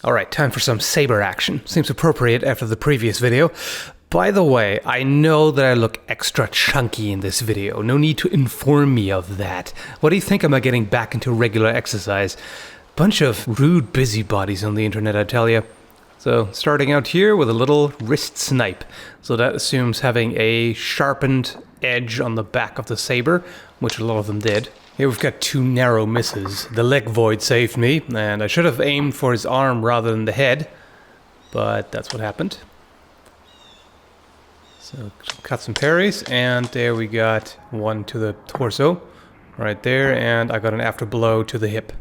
Alright, time for some saber action. Seems appropriate after the previous video. By the way, I know that I look extra chunky in this video. No need to inform me of that. What do you think am I getting back into regular exercise? Bunch of rude busybodies on the internet, I tell you. So, starting out here with a little wrist snipe. So that assumes having a sharpened edge on the back of the saber, which a lot of them did. Here we've got two narrow misses. The leg void saved me, and I should have aimed for his arm rather than the head, but that's what happened. So, cut some parries, and there we got one to the torso, right there, and I got an after blow to the hip.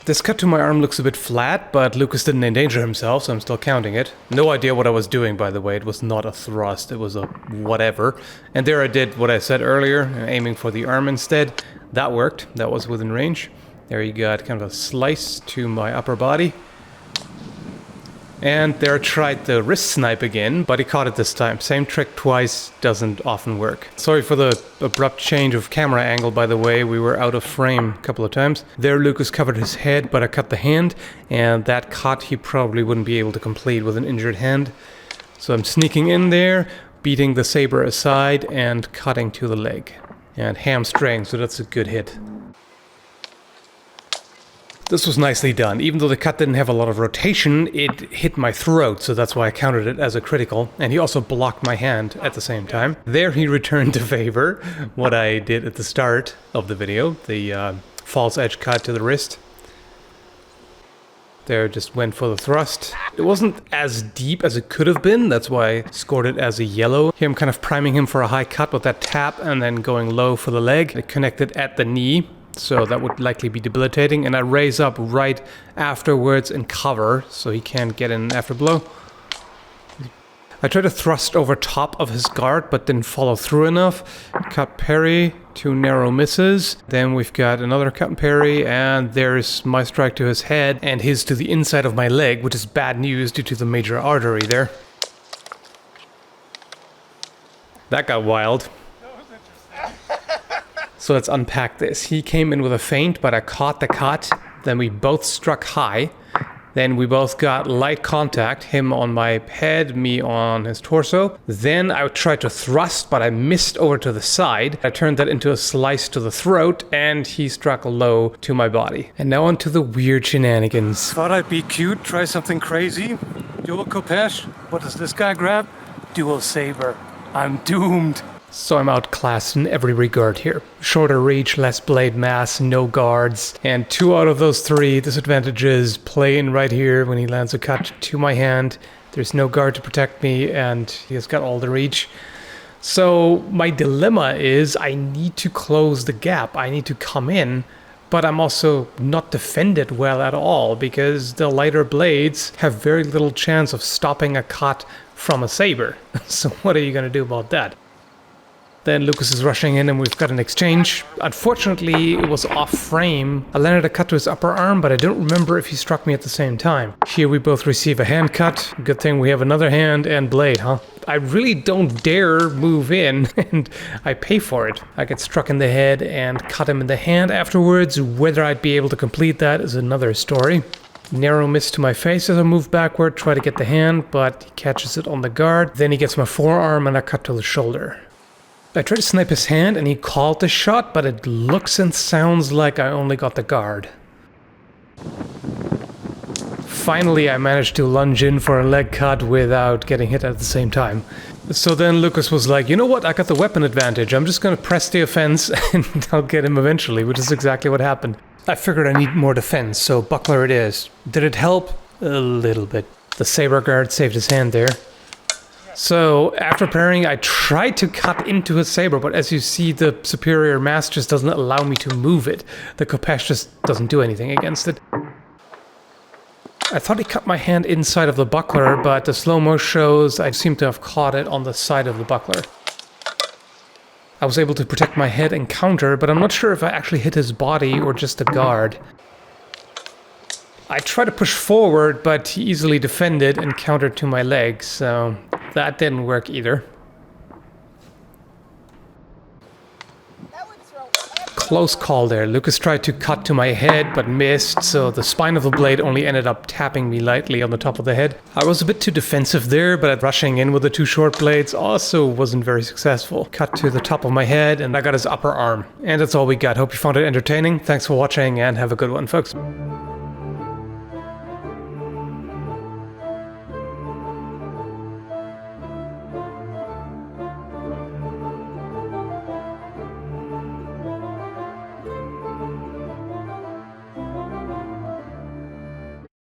This cut to my arm looks a bit flat, but Lucas didn't endanger himself, so I'm still counting it. No idea what I was doing, by the way. It was not a thrust, it was a whatever. And there I did what I said earlier, aiming for the arm instead. That worked, that was within range. There you got kind of a slice to my upper body. And there I tried the wrist snipe again, but he caught it this time. Same trick twice, doesn't often work. Sorry for the abrupt change of camera angle, by the way. We were out of frame a couple of times. There Lucas covered his head, but I cut the hand, and that cut he probably wouldn't be able to complete with an injured hand. So I'm sneaking in there, beating the saber aside, and cutting to the leg. And hamstring, so that's a good hit. This was nicely done. Even though the cut didn't have a lot of rotation, it hit my throat, so that's why I counted it as a critical. And he also blocked my hand at the same time. There he returned to favor what I did at the start of the video, the false edge cut to the wrist. There, just went for the thrust. It wasn't as deep as it could have been, that's why I scored it as a yellow. Here I'm kind of priming him for a high cut with that tap and then going low for the leg. It connected at the knee. So that would likely be debilitating, and I raise up right afterwards and cover, so he can't get in an after blow. I tried to thrust over top of his guard, but didn't follow through enough. Cut parry, two narrow misses. Then we've got another cut and parry, and there's my strike to his head, and his to the inside of my leg, which is bad news due to the major artery there. That got wild. So let's unpack this. He came in with a feint, but I caught the cut. Then we both struck high. Then we both got light contact, him on my head, me on his torso. Then I tried to thrust, but I missed over to the side. I turned that into a slice to the throat, and he struck low to my body. And now on to the weird shenanigans. Thought I'd be cute, try something crazy. Dual Khopesh. What does this guy grab? Dual saber. I'm doomed. So I'm outclassed in every regard here. Shorter reach, less blade mass, no guards. And 2 out of those 3 disadvantages play in right here when he lands a cut to my hand. There's no guard to protect me, and he has got all the reach. So my dilemma is I need to close the gap. I need to come in, but I'm also not defended well at all because the lighter blades have very little chance of stopping a cut from a saber. So what are you going to do about that? Then Lucas is rushing in and we've got an exchange. Unfortunately, it was off frame. I landed a cut to his upper arm, but I don't remember if he struck me at the same time. Here we both receive a hand cut. Good thing we have another hand and blade, huh? I really don't dare move in, and I pay for it. I get struck in the head and cut him in the hand afterwards. Whether I'd be able to complete that is another story. Narrow miss to my face as I move backward, try to get the hand, but he catches it on the guard. Then he gets my forearm and I cut to the shoulder. I tried to snipe his hand and he called the shot, but it looks and sounds like I only got the guard. Finally, I managed to lunge in for a leg cut without getting hit at the same time. So then Lucas was like, you know what, I got the weapon advantage. I'm just gonna press the offense and I'll get him eventually, which is exactly what happened. I figured I need more defense, so buckler it is. Did it help? A little bit. The saber guard saved his hand there. So, after parrying, I tried to cut into his saber, but as you see, the superior mass just doesn't allow me to move it. The Khopesh just doesn't do anything against it. I thought he cut my hand inside of the buckler, but the slow-mo shows I seem to have caught it on the side of the buckler. I was able to protect my head and counter, but I'm not sure if I actually hit his body or just the guard. I tried to push forward, but he easily defended and countered to my leg, so that didn't work either. close call there. Lucas tried to cut to my head, but missed, so the spine of the blade only ended up tapping me lightly on the top of the head. I was a bit too defensive there, but rushing in with the 2 short blades also wasn't very successful. Cut to the top of my head, and I got his upper arm. And that's all we got. Hope you found it entertaining. Thanks for watching, and have a good one, folks.